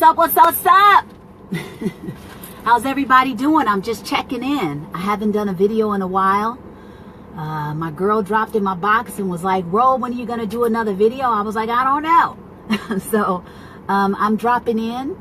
up, what's up, what's up? How's everybody doing? I'm just checking in. I haven't done a video in a while. My girl dropped in my box and was like, Ro, when are you going to do another video? I was like, I don't know. So I'm dropping in,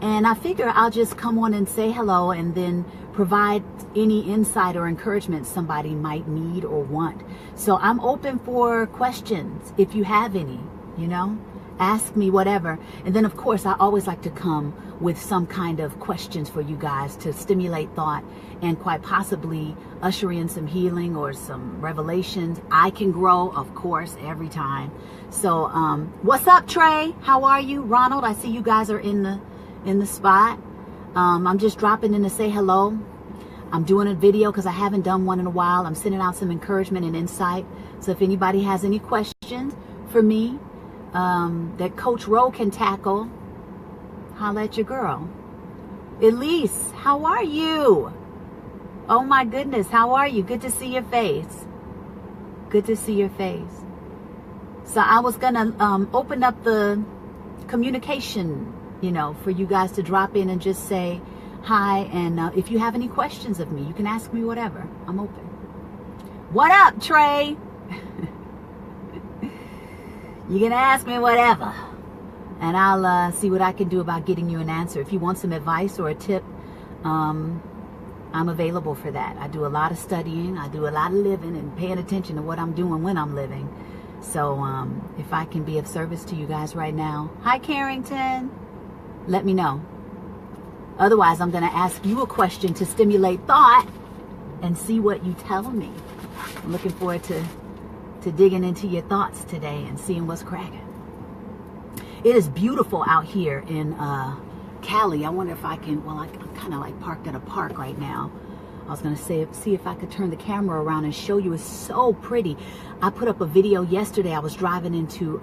and I figure I'll just come on and say hello and then provide any insight or encouragement somebody might need or want. So I'm open for questions if you have any, you know. Ask me whatever. And then, of course, I always like to come with some kind of questions for you guys to stimulate thought and quite possibly usher in some healing or some revelations. I can grow, of course, every time. So what's up, Trey? How are you? Ronald, I see you guys are in the spot. I'm just dropping in to say hello. I'm doing a video because I haven't done one in a while. I'm sending out some encouragement and insight. So if anybody has any questions for me, that Coach Ro can tackle, holla at your girl. Elise, how are you? Oh my goodness, how are you? Good to see your face. Good to see your face. So I was gonna open up the communication, you know, for you guys to drop in and just say hi. And if you have any questions of me, you can ask me whatever. I'm open. What up, Trey? You can ask me whatever, and I'll see what I can do about getting you an answer. If you want some advice or a tip, I'm available for that. I do a lot of studying. I do a lot of living and paying attention to what I'm doing when I'm living. So if I can be of service to you guys right now, hi Carrington, let me know. Otherwise, I'm going to ask you a question to stimulate thought and see what you tell me. I'm looking forward to digging into your thoughts today and seeing what's cracking. It is beautiful out here in Cali. I wonder if I can, well, I'm kind of like parked at a park right now. I was going to say, see if I could turn the camera around and show you. It's so pretty. I put up a video yesterday. I was driving into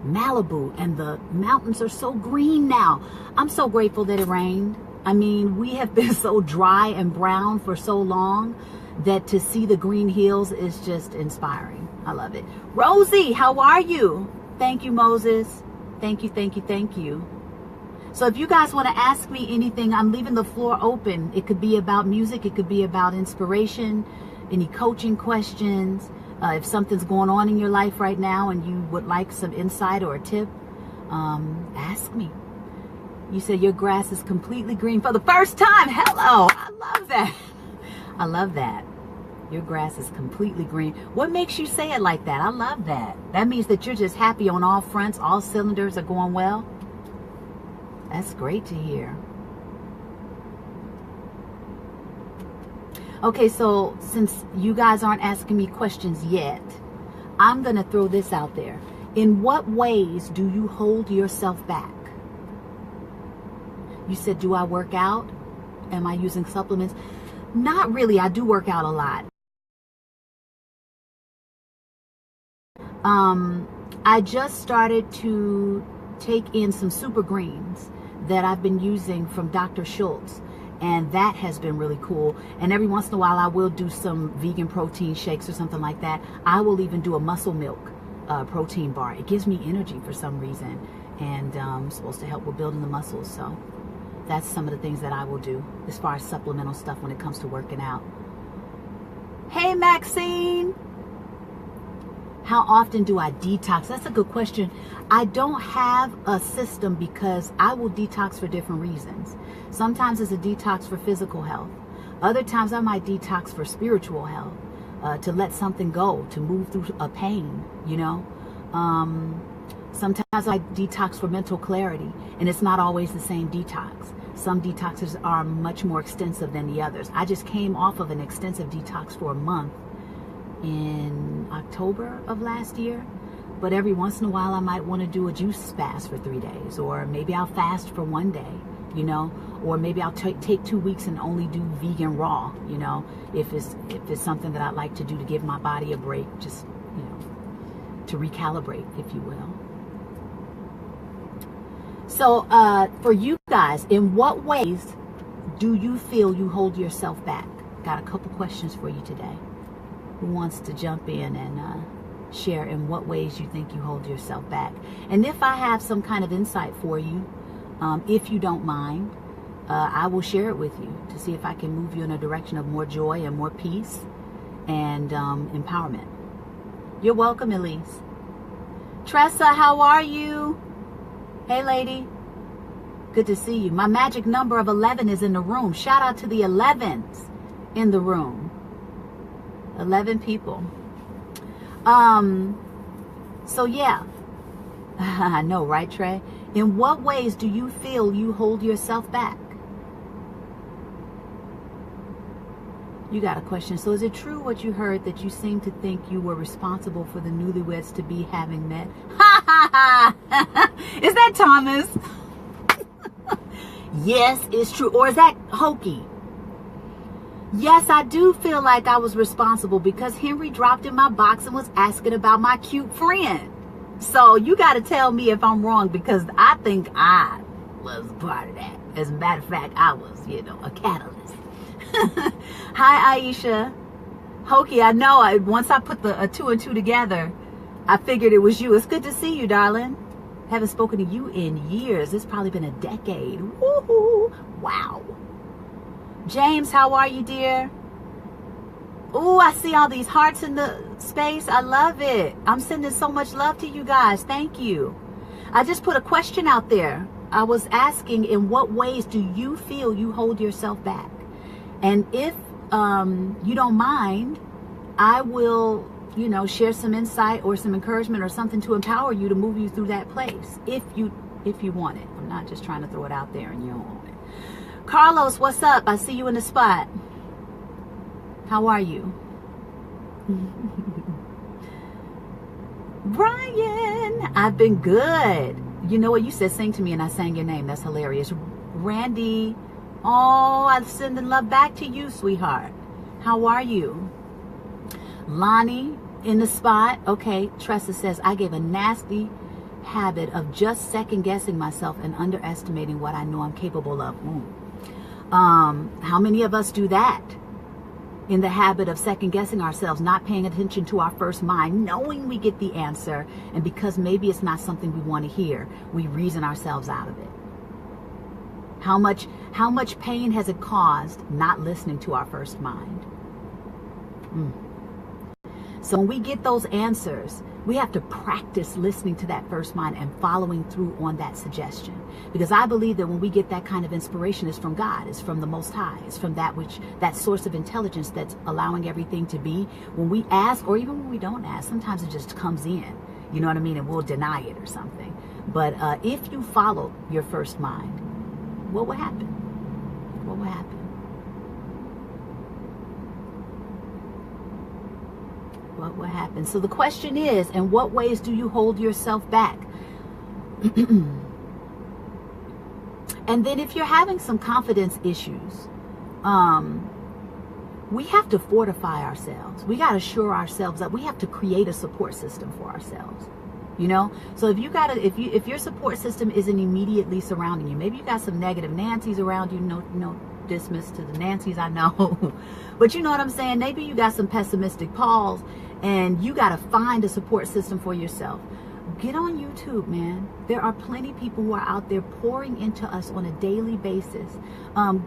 Malibu, and the mountains are so green now. I'm so grateful that it rained. I mean, we have been so dry and brown for so long that to see the green hills is just inspiring. I love it. Rosie, how are you? Thank you, Moses. Thank you, thank you, thank you. So if you guys want to ask me anything, I'm leaving the floor open. It could be about music. It could be about inspiration, any coaching questions. If something's going on in your life right now and you would like some insight or a tip, ask me. You said your grass is completely green for the first time. Hello. I love that. I love that. Your grass is completely green. What makes you say it like that? I love that. That means that you're just happy on all fronts. All cylinders are going well. That's great to hear. Okay, so since you guys aren't asking me questions yet, I'm going to throw this out there. In what ways do you hold yourself back? You said, do I work out? Am I using supplements? Not really. I do work out a lot. I just started to take in some super greens that I've been using from Dr. Schultz, and that has been really cool. And every once in a while I will do some vegan protein shakes or something like that. I will even do a muscle milk protein bar. It gives me energy for some reason, and it's supposed to help with building the muscles. So that's some of the things that I will do as far as supplemental stuff when it comes to working out. Hey, Maxine. How often do I detox? That's a good question. I don't have a system because I will detox for different reasons. Sometimes it's a detox for physical health. Other times I might detox for spiritual health, to let something go, to move through a pain, you know. Sometimes I detox for mental clarity, and it's not always the same detox. Some detoxes are much more extensive than the others. I just came off of an extensive detox for a month in October of last year, but every once in a while I might want to do a juice fast for 3 days, or maybe I'll fast for 1 day, you know, or maybe I'll take 2 weeks and only do vegan raw, you know, if it's something that I'd like to do to give my body a break, just, you know, to recalibrate, if you will. So for you guys, in what ways do you feel you hold yourself back? Got a couple questions for you today. Who wants to jump in and share in what ways you think you hold yourself back? And if I have some kind of insight for you, If you don't mind, I will share it with you to see if I can move you in a direction of more joy and more peace and empowerment. You're welcome, Elise. Tressa, how are you? Hey, lady. Good to see you. My magic number of 11 is in the room. Shout out to the 11s in the room. 11 people. So yeah. I know, right, Trey? In what ways do you feel you hold yourself back? You got a question. So is it true what you heard that you seem to think you were responsible for the newlyweds to be having met? Ha ha ha! Is that Thomas? Yes, it's true. Or is that hokey? Yes, I do feel like I was responsible because Henry dropped in my box and was asking about my cute friend. So you got to tell me if I'm wrong, because I think I was part of that. As a matter of fact, I was, a catalyst. Hi, Aisha. Hokey, I know. Once I put the 2 and 2 together, I figured it was you. It's good to see you, darling. Haven't spoken to you in years. It's probably been a decade. Woohoo! Wow. James, how are you, dear? Oh, I see all these hearts in the space. I love it. I'm sending so much love to you guys. Thank you. I just put a question out there. I was asking, in what ways do you feel you hold yourself back? And if you don't mind, I will, share some insight or some encouragement or something to empower you to move you through that place. If you want it. I'm not just trying to throw it out there and you don't want it. Carlos, what's up? I see you in the spot. How are you? Brian, I've been good. You know what? You said sing to me and I sang your name. That's hilarious. Randy, oh, I'm sending love back to you, sweetheart. How are you? Lonnie in the spot. Okay, Tressa says, I gave a nasty habit of just second guessing myself and underestimating what I know I'm capable of. How many of us do that? In the habit of second guessing ourselves, not paying attention to our first mind, knowing we get the answer, and because maybe it's not something we want to hear, we reason ourselves out of it. How much pain has it caused not listening to our first mind? So when we get those answers, we have to practice listening to that first mind and following through on that suggestion. Because I believe that when we get that kind of inspiration, it's from God, it's from the Most High, it's from that source of intelligence that's allowing everything to be. When we ask, or even when we don't ask, sometimes it just comes in, you know what I mean? And we'll deny it or something. But if you follow your first mind, what will happen? What will happen? What will happen? So the question is, in what ways do you hold yourself back? And then if you're having some confidence issues, we have to fortify ourselves. We got to assure ourselves that we have to create a support system for ourselves. So if your support system isn't immediately surrounding you, maybe you got some negative Nancy's around you, no dismiss to the Nancy's, I know, but you know what I'm saying? Maybe you got some pessimistic Pauls and you got to find a support system for yourself. Get on YouTube, man. There are plenty of people who are out there pouring into us on a daily basis.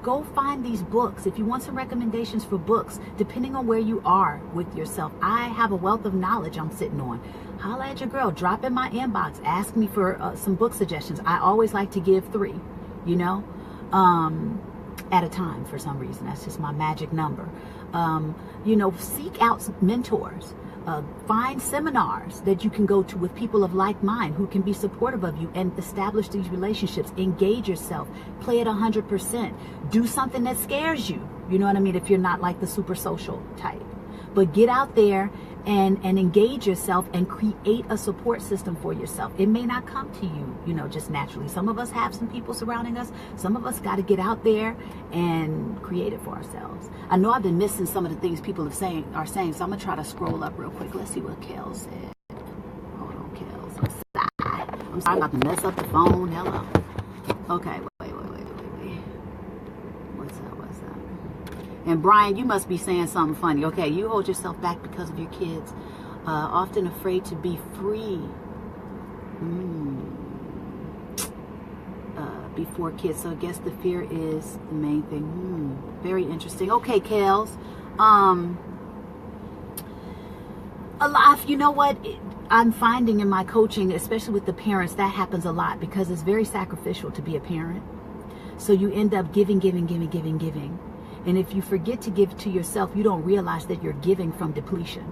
Go find these books. If you want some recommendations for books, depending on where you are with yourself, I have a wealth of knowledge I'm sitting on. Holla at your girl. Drop in my inbox. Ask me for some book suggestions. I always like to give 3, at a time for some reason. That's just my magic number. Seek out mentors. Find seminars that you can go to with people of like mind who can be supportive of you and establish these relationships. Engage yourself. Play it 100%. Do something that scares you. You know what I mean? If you're not like the super social type. But get out there and engage yourself and create a support system for yourself. It may not come to you, just naturally. Some of us have some people surrounding us. Some of us got to get out there and create it for ourselves. I know I've been missing some of the things people are saying, so I'm going to try to scroll up real quick. Let's see what Kel said. Hold on, Kel. I'm sorry about to mess up the phone. Hello. Okay, wait. What's up? And Brian, you must be saying something funny. Okay, you hold yourself back because of your kids. Often afraid to be free. before kids. So I guess the fear is the main thing. Very interesting. Okay, Kales. A lot, you know what? I'm finding in my coaching, especially with the parents, that happens a lot because it's very sacrificial to be a parent. So you end up giving. And if you forget to give to yourself, you don't realize that you're giving from depletion.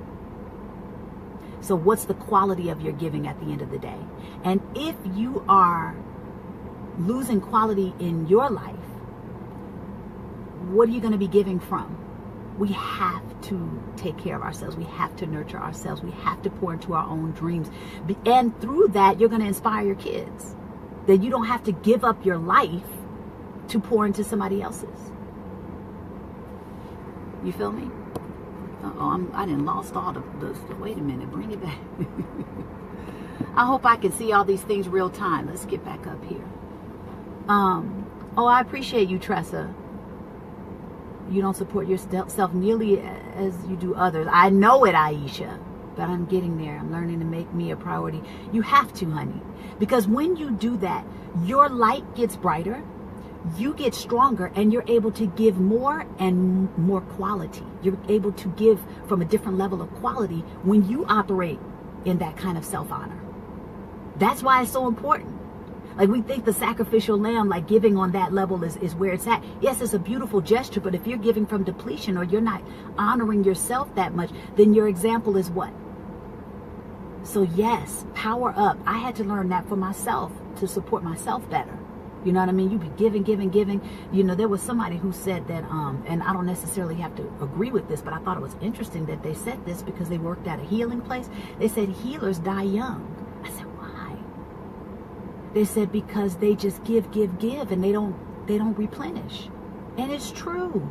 So what's the quality of your giving at the end of the day? And if you are losing quality in your life, what are you going to be giving from? We have to take care of ourselves. We have to nurture ourselves. We have to pour into our own dreams. And through that, you're going to inspire your kids. That you don't have to give up your life to pour into somebody else's. You feel me? Uh-oh, I done lost all the wait a minute, bring it back. I hope I can see all these things real time. Let's get back up here. Oh, I appreciate you, Tressa. You don't support yourself nearly as you do others. I know it, Aisha, but I'm getting there. I'm learning to make me a priority. You have to, honey, because when you do that, your light gets brighter, you get stronger, and you're able to give more and more quality. You're able to give from a different level of quality when you operate in that kind of self-honor. That's why it's so important. Like, we think the sacrificial lamb, like giving on that level is where it's at. Yes, it's a beautiful gesture, but if you're giving from depletion or you're not honoring yourself that much, then your example is what? So yes, power up. I had to learn that for myself to support myself better. You know what I mean? You be giving. You know, there was somebody who said that, and I don't necessarily have to agree with this, but I thought it was interesting that they said this because they worked at a healing place. They said healers die young. I said, why? They said because they just give, and they don't replenish. And it's true.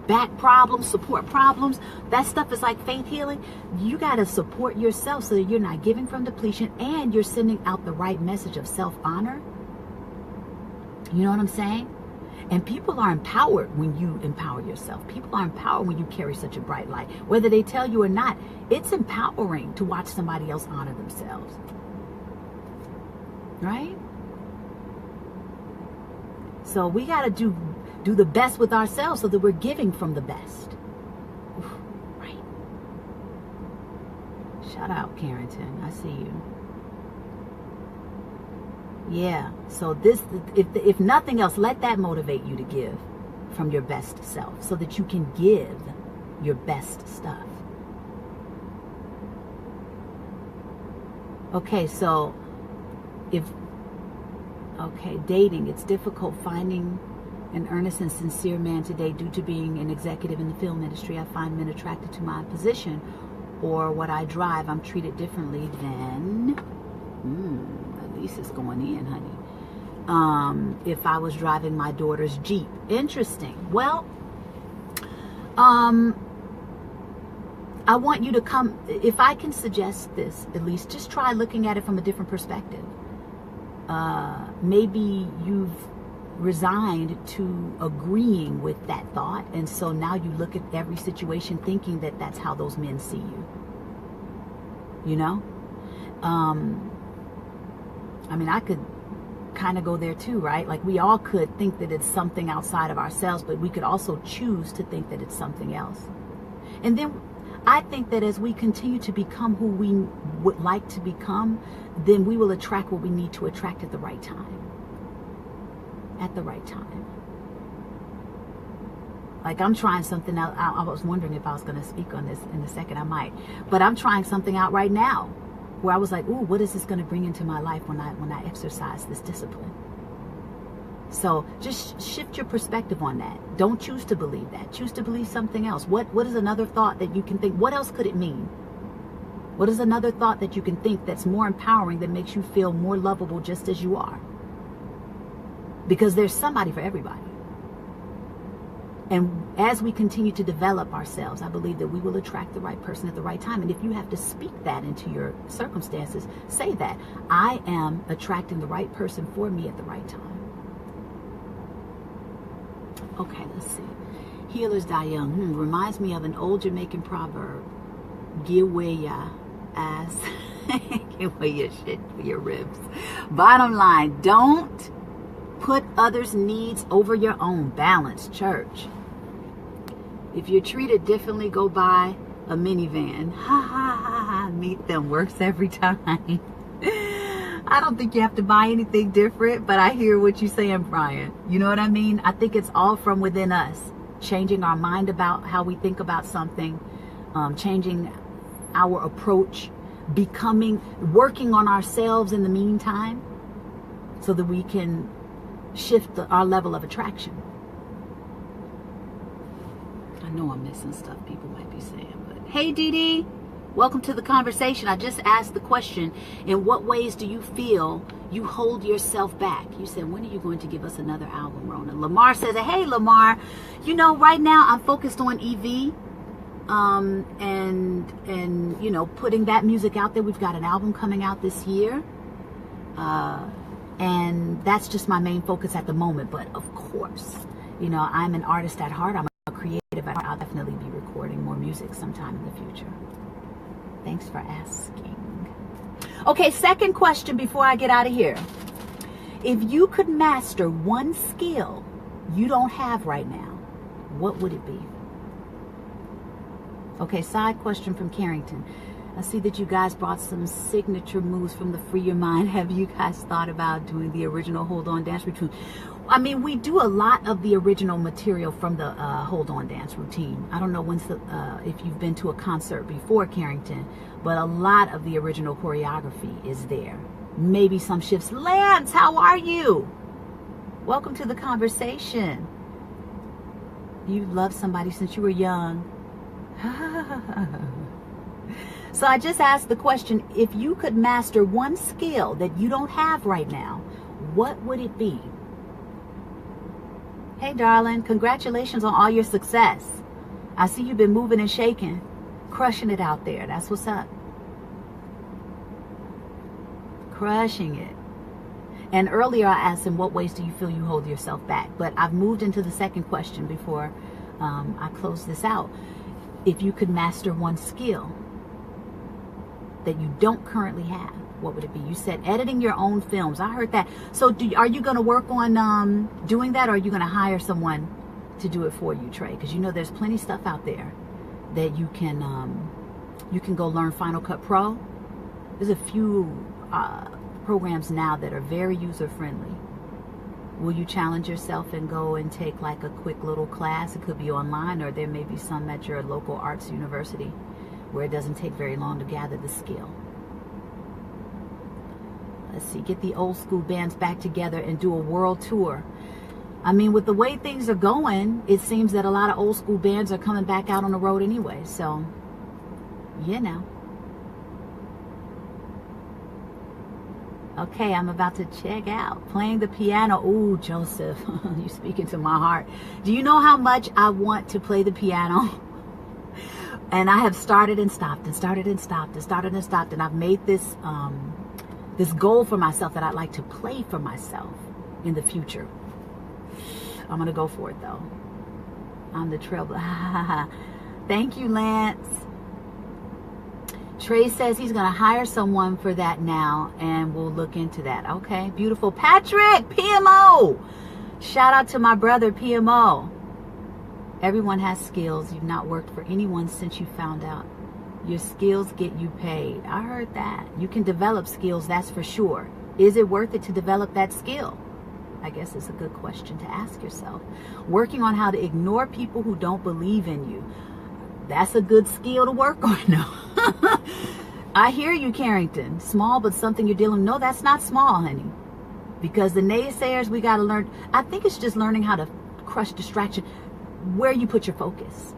Back problems, support problems, that stuff is like faith healing. You got to support yourself so that you're not giving from depletion and you're sending out the right message of self-honor. You know what I'm saying? And people are empowered when you empower yourself. People are empowered when you carry such a bright light. Whether they tell you or not, it's empowering to watch somebody else honor themselves. Right? So we got to do the best with ourselves so that we're giving from the best. Oof, right? Shout out, Carrington. I see you. Yeah, so this, if nothing else, let that motivate you to give from your best self so that you can give your best stuff. Okay, so dating, it's difficult finding an earnest and sincere man today due to being an executive in the film industry. I find men attracted to my position or what I drive. I'm treated differently than... Lisa's going in, honey. If I was driving my daughter's Jeep. Interesting. Well, I want you to come, if I can suggest this, at least just try looking at it from a different perspective. Maybe you've resigned to agreeing with that thought, and so now you look at every situation thinking that that's how those men see you. You know? I mean, I could kind of go there too, right? Like, we all could think that it's something outside of ourselves, but we could also choose to think that it's something else. And then I think that as we continue to become who we would like to become, then we will attract what we need to attract at the right time. At the right time. Like, I'm trying something out. I was wondering if I was going to speak on this in a second. I might. But I'm trying something out right now, where I was like, ooh, what is this going to bring into my life when I exercise this discipline? So just shift your perspective on that. Don't choose to believe that. Choose to believe something else. What is another thought that you can think? What else could it mean? What is another thought that you can think that's more empowering, that makes you feel more lovable just as you are? Because there's somebody for everybody. And as we continue to develop ourselves, I believe that we will attract the right person at the right time. And if you have to speak that into your circumstances, say that. I am attracting the right person for me at the right time. Okay, let's see. Healers die young. Reminds me of an old Jamaican proverb. Give way ya ass. Give way your shit for your ribs. Bottom line, don't Put others' needs over your own. Balance, church. If you're treated differently, go buy a minivan. Ha ha ha ha. Meet them. Works every time. I don't think you have to buy anything different, but I hear what you're saying, Brian. You know what I mean? I think it's all from within us. Changing our mind about how we think about something. Changing our approach. Working on ourselves in the meantime. So that we can shift our level of attraction. I know I'm missing stuff people might be saying, but hey, Dee Dee, welcome to the conversation. I just asked the question, in what ways do you feel you hold yourself back? You said, when are you going to give us another album, Rhona? Lamar says, hey, Lamar, you know, right now I'm focused on EV, and you know, putting that music out there. We've got an album coming out this year. And that's just my main focus at the moment. But of course, you know, I'm an artist at heart. I'm a creative at heart. I'll definitely be recording more music sometime in the future. Thanks for asking. Okay, second question before I get out of here. If you could master one skill you don't have right now, what would it be? Okay, side question from Carrington. I see that you guys brought some signature moves from the Free Your Mind. Have you guys thought about doing the original Hold On dance routine? I mean, we do a lot of the original material from the Hold On dance routine. I don't know if you've been to a concert before, Carrington, but a lot of the original choreography is there. Maybe some shifts. Lance, how are you? Welcome to the conversation. You've loved somebody since you were young. So I just asked the question, if you could master one skill that you don't have right now, what would it be? Hey, darling, congratulations on all your success. I see you've been moving and shaking, crushing it out there. That's what's up. Crushing it. And earlier I asked him, what ways do you feel you hold yourself back? But I've moved into the second question before I close this out. If you could master one skill that you don't currently have, what would it be? You said editing your own films. I heard that. So are you going to work on doing that, or are you going to hire someone to do it for you, Trey? Because you know there's plenty of stuff out there that you can go learn Final Cut Pro. There's a few programs now that are very user-friendly. Will you challenge yourself and go and take like a quick little class? It could be online, or there may be some at your local arts university where it doesn't take very long to gather the skill. Let's see, get the old school bands back together and do a world tour. I mean, with the way things are going, it seems that a lot of old school bands are coming back out on the road anyway. So, you know. Okay, I'm about to check out. Playing the piano. Ooh, Joseph, you're speaking to my heart. Do you know how much I want to play the piano? And I have started and stopped and started and stopped and started and stopped. And I've made this this goal for myself that I'd like to play for myself in the future. I'm going to go for it, though. I'm the trailblazer. Thank you, Lance. Trey says he's going to hire someone for that now, and we'll look into that. Okay, beautiful. Patrick, PMO. Shout out to my brother, PMO. Everyone has skills. You've not worked for anyone since you found out. Your skills get you paid. I heard that. You can develop skills, that's for sure. Is it worth it to develop that skill? I guess it's a good question to ask yourself. Working on how to ignore people who don't believe in you. That's a good skill to work on now. I hear you, Carrington. Small, but something you're dealing with. No, that's not small, honey. Because the naysayers, we got to learn. I think it's just learning how to crush distraction. Where you put your focus.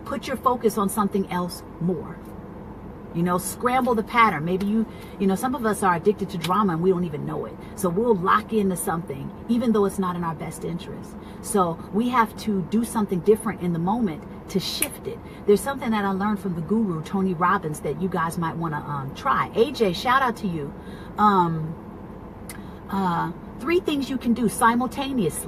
Put your focus on something else more. You know, scramble the pattern. Maybe you know, some of us are addicted to drama and we don't even know it. So we'll lock into something, even though it's not in our best interest. So we have to do something different in the moment to shift it. There's something that I learned from the guru, Tony Robbins, that you guys might want to try. AJ, shout out to you. 3 things you can do simultaneously.